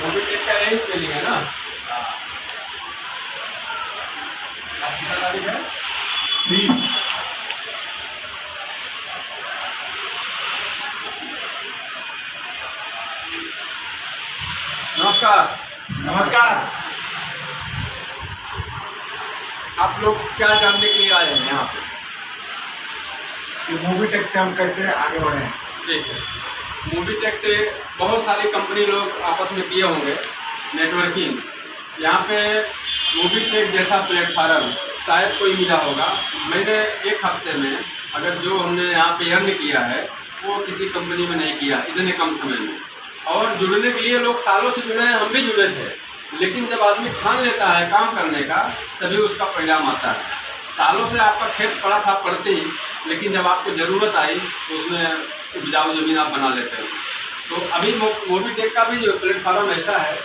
Mobitech का यही spelling है ना? कितना तारीख है? 20। नमस्कार। नमस्कार। आप लोग क्या जानने के लिए आए हैं यहाँ पे? कि मोबीटेक से हम कैसे आगे बढ़े हैं। ठीक है। मोबीटेक से बहुत सारी कंपनी लोग आपस में किए होंगे नेटवर्किंग। यहाँ पे मोबीटेक जैसा प्लेटफार्म शायद कोई मिला होगा। मैंने एक हफ्ते में अगर जो हमने यहाँ पे अर्न किया है वो किसी कंपनी में नहीं किया इतने कम समय में। और जुड़ने के लिए लोग सालों से जुड़े हैं, हम भी जुड़े थे, लेकिन जब आदमी ठान लेता है काम करने का तभी उसका परिणाम आता है। सालों से आपका खेत पड़ा था पड़ते ही, लेकिन जब आपको ज़रूरत आई तो उसमें उपजाऊ ज़मीन आप बना लेते हो। तो अभी मोबीटेक का भी जो प्लेटफार्म ऐसा है,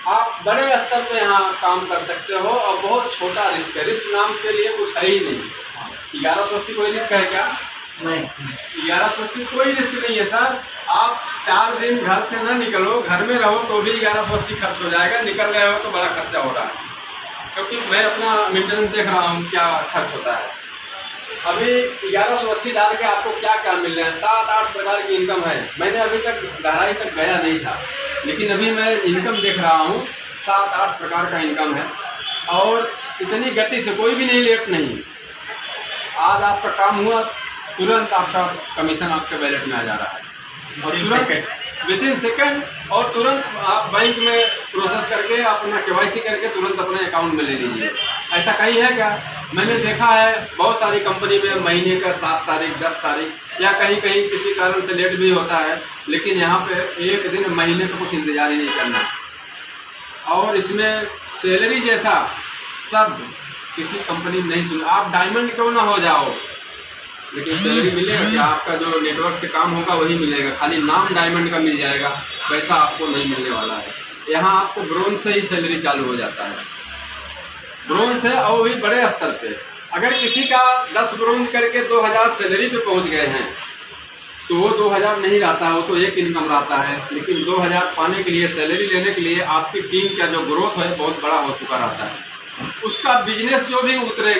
आप बड़े स्तर पे यहाँ काम कर सकते हो और बहुत छोटा रिस्क है। रिस्क नाम के लिए कुछ है ही नहीं। 1180 कोई रिस्क है क्या? नहीं। 1180 कोई रिस्क नहीं है सर। आप 4 दिन घर से ना निकलो, घर में रहो तो भी 1180 खर्च हो जाएगा। निकल रहे हो तो बड़ा खर्चा हो रहा है, क्योंकि मैं अपना मेंटेनेंस देख रहा हूँ क्या खर्च होता है। अभी 1180 डाल के आपको क्या क्या मिल रहा है? 7-8 प्रकार की इनकम है। मैंने अभी तक गहराई तक गया नहीं था, लेकिन अभी मैं इनकम देख रहा हूँ 7-8 प्रकार का इनकम है। और इतनी गति से कोई भी नहीं लेट नहीं। आज आपका काम हुआ, तुरंत आपका कमीशन आपके वैलेट में आ जा रहा है और तुरंत विदिन सेकंड, और तुरंत आप बैंक में प्रोसेस करके अपना KYC करके तुरंत अपने अकाउंट में ले लीजिए। ऐसा कहीं है क्या? मैंने देखा है बहुत सारी कंपनी में महीने का 7 तारीख 10 तारीख या कहीं कहीं किसी कारण से लेट भी होता है, लेकिन यहाँ पे एक दिन महीने का कुछ इंतजार ही नहीं करना। और इसमें सैलरी जैसा शब्द किसी कंपनी में नहीं सुना। आप डायमंड क्यों ना हो जाओ, लेकिन सैलरी मिलेगा क्या? आपका जो नेटवर्क से काम होगा वही मिलेगा। खाली नाम डायमंड का मिल जाएगा, वैसा आपको नहीं मिलने वाला है। यहाँ आपको ब्रोंज से ही सैलरी चालू हो जाता है, ब्रोंज से, और भी बड़े स्तर पे। अगर किसी का 10 ब्रोंज करके 2000 सैलरी पे पहुँच गए हैं तो वो 2000 नहीं रहता, वो तो एक इनकम रहता है। लेकिन 2000 पाने के लिए, सैलरी लेने के लिए आपकी टीम का जो ग्रोथ है बहुत बड़ा हो चुका रहता है। उसका बिजनेस जो भी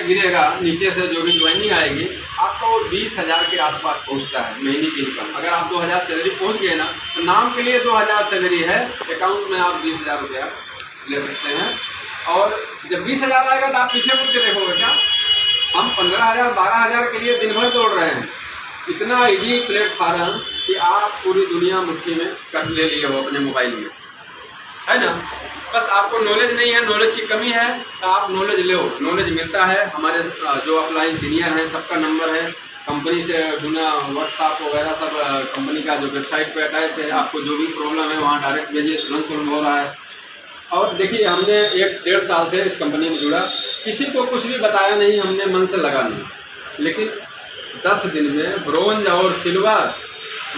गिरेगा नीचे से, जो भी ज्वाइनिंग आएगी, आपका वो 20,000 के आसपास पहुंचता है महीने की इनकम। अगर आप 2000 सैलरी पहुंच गए ना, तो नाम के लिए 2000 सैलरी है, अकाउंट में आप 20,000 रुपया ले सकते हैं। और जब 20,000 आएगा तो आप पीछे मुड़ के देखोगे क्या? हम 15,000 12,000 के लिए दिन भर दौड़ रहे हैं। इतना ईजी प्लेटफार्म कि आप पूरी दुनिया मुट्ठी में कर ले लिए हो अपने मोबाइल में, है ना? बस आपको नॉलेज नहीं है, नॉलेज की कमी है, तो आप नॉलेज लो। नॉलेज मिलता है। हमारे जो अपलाइन सीनियर हैं सबका नंबर है, कंपनी से जुड़ा व्हाट्सएप वगैरह सब कंपनी का जो वेबसाइट पे अटैच है। आपको जो भी प्रॉब्लम है वहाँ डायरेक्ट भेजिए, तुरंत सॉल्व हो रहा है। और देखिए, हमने 1-1.5 साल से इस कंपनी में जुड़ा, किसी को कुछ भी बताया नहीं, हमने मन से लगा नहीं, लेकिन 10 दिन में ब्रोंज और सिल्वर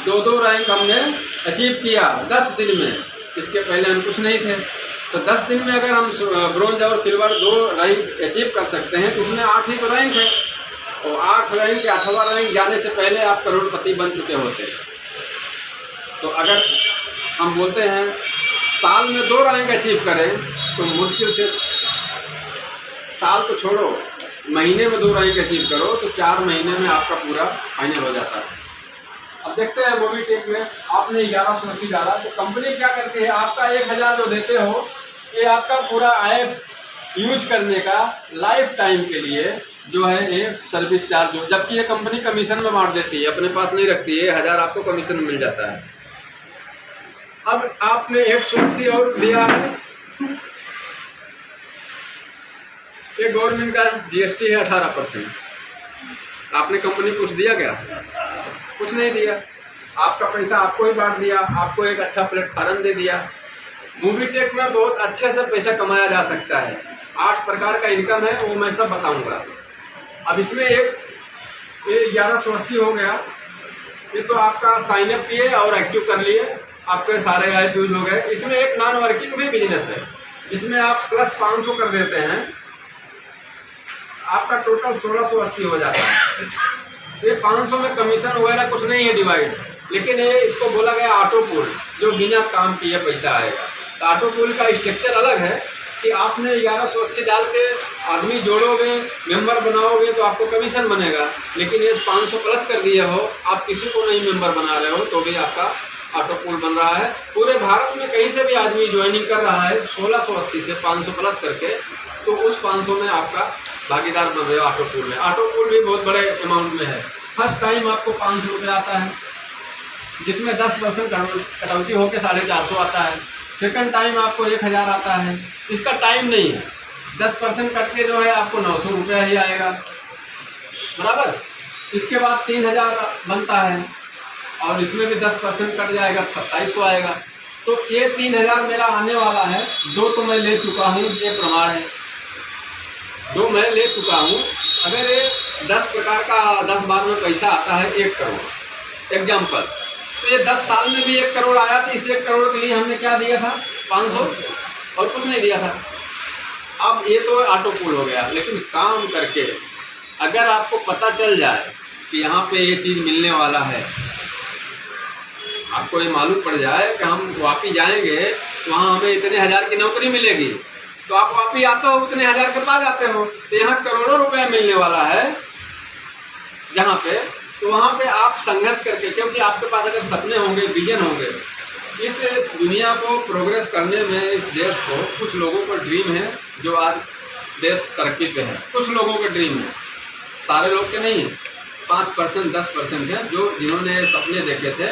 2-2 रैंक हमने अचीव किया 10 दिन में। इसके पहले हम कुछ नहीं थे। तो 10 दिन में अगर हम ब्रोंज और सिल्वर 2 रैंक अचीव कर सकते हैं तो उसमें 8 ही तो रैंक है। और 8 रैंक या 8वां रैंक जाने से पहले आप करोड़पति बन चुके होते। तो अगर हम बोलते हैं साल में 2 रैंक अचीव करें तो मुश्किल से, साल तो छोड़ो, महीने में 2 रैंक अचीव करो तो 4 महीने में आपका पूरा फाइनल हो जाता है। अब देखते हैं मोबीटेक में आपने 1180 डाला तो कंपनी क्या करती है, आपका 1000 जो देते हो ये आपका पूरा ऐप यूज करने का लाइफ टाइम के लिए जो है एक सर्विस चार्ज हो, जबकि ये कंपनी कमीशन में बांट देती है, अपने पास नहीं रखती है। 1000 आपको कमीशन में मिल जाता है। अब आपने 180 और दिया है, ये गवर्नमेंट का GST है 18%। आपने कंपनी कुछ दिया क्या? कुछ नहीं दिया। आपका पैसा आपको ही बांट दिया, आपको एक अच्छा प्लेटफार्म दे दिया। मोबीटेक में बहुत अच्छे से पैसा कमाया जा सकता है। 8 प्रकार का इनकम है, वो मैं सब बताऊंगा। अब इसमें एक ये 1180 हो गया, ये तो आपका साइन अप किए और एक्टिव कर लिए, आपके सारे ऐप यूज हो गए। इसमें एक नॉन वर्किंग भी बिजनेस है, इसमें आप प्लस 500 कर देते हैं, आपका टोटल 1680 हो जाता है। ये 500 में कमीशन वगैरह कुछ नहीं है डिवाइड, लेकिन ये इसको बोला गया ऑटो पूल, जो बिना काम किए पैसा आएगा। तो ऑटो पूल का स्ट्रक्चर अलग है कि आपने 1180 डाल के आदमी जोड़ोगे, मेंबर बनाओगे तो आपको कमीशन बनेगा। लेकिन ये 500 प्लस कर दिए हो, आप किसी को नहीं मेंबर बना रहे हो, तो भी आपका ऑटो पूल बन रहा है। पूरे भारत में कहीं से भी आदमी ज्वाइनिंग कर रहा है 1680 से 500 प्लस करके, तो उस 500 में आपका भागीदार बन रहे हो ऑटो पूल में। ऑटो पूल भी बहुत बड़े अमाउंट में है। फर्स्ट टाइम आपको 500 रुपये आता है, जिसमें 10% कटौती होकर 450 आता है। सेकंड टाइम आपको 1000 आता है। इसका टाइम नहीं है, 10% कट के जो है आपको 900 रुपया ही आएगा, बराबर। इसके बाद 3000 बनता है और इसमें भी 10% कट जाएगा, 2700 आएगा। तो ये 3000 मेरा आने वाला है। 2 तो मैं ले चुका हूँ, ये प्रमाण है, 2 मैं ले चुका हूँ। अगर ये 10 प्रकार का 10 बार में पैसा आता है 1 करोड़ एग्जाम्पल, तो ये 10 साल में भी 1 करोड़ आया। तो इस 1 करोड़ के लिए हमने क्या दिया था? 500 और कुछ नहीं दिया था। अब ये तो ऑटो पूल हो गया। लेकिन काम करके अगर आपको पता चल जाए कि यहाँ पे ये चीज़ मिलने वाला है, आपको ये मालूम पड़ जाए कि हम वापी जाएंगे तो वहाँ हमें इतने 1000 की नौकरी मिलेगी, तो आप वापी आते हो उतने 1000 के पा जाते हो। तो यहाँ करोड़ों रुपया मिलने वाला है जहाँ पे, तो वहाँ पे आप संघर्ष करके, क्योंकि आपके पास अगर सपने होंगे, विजन होंगे, इस दुनिया को प्रोग्रेस करने में, इस देश को, कुछ लोगों का ड्रीम है जो आज देश तरक्की पे है, कुछ लोगों का ड्रीम है, सारे लोग के नहीं है, 5% 10% है जो जिन्होंने सपने देखे थे।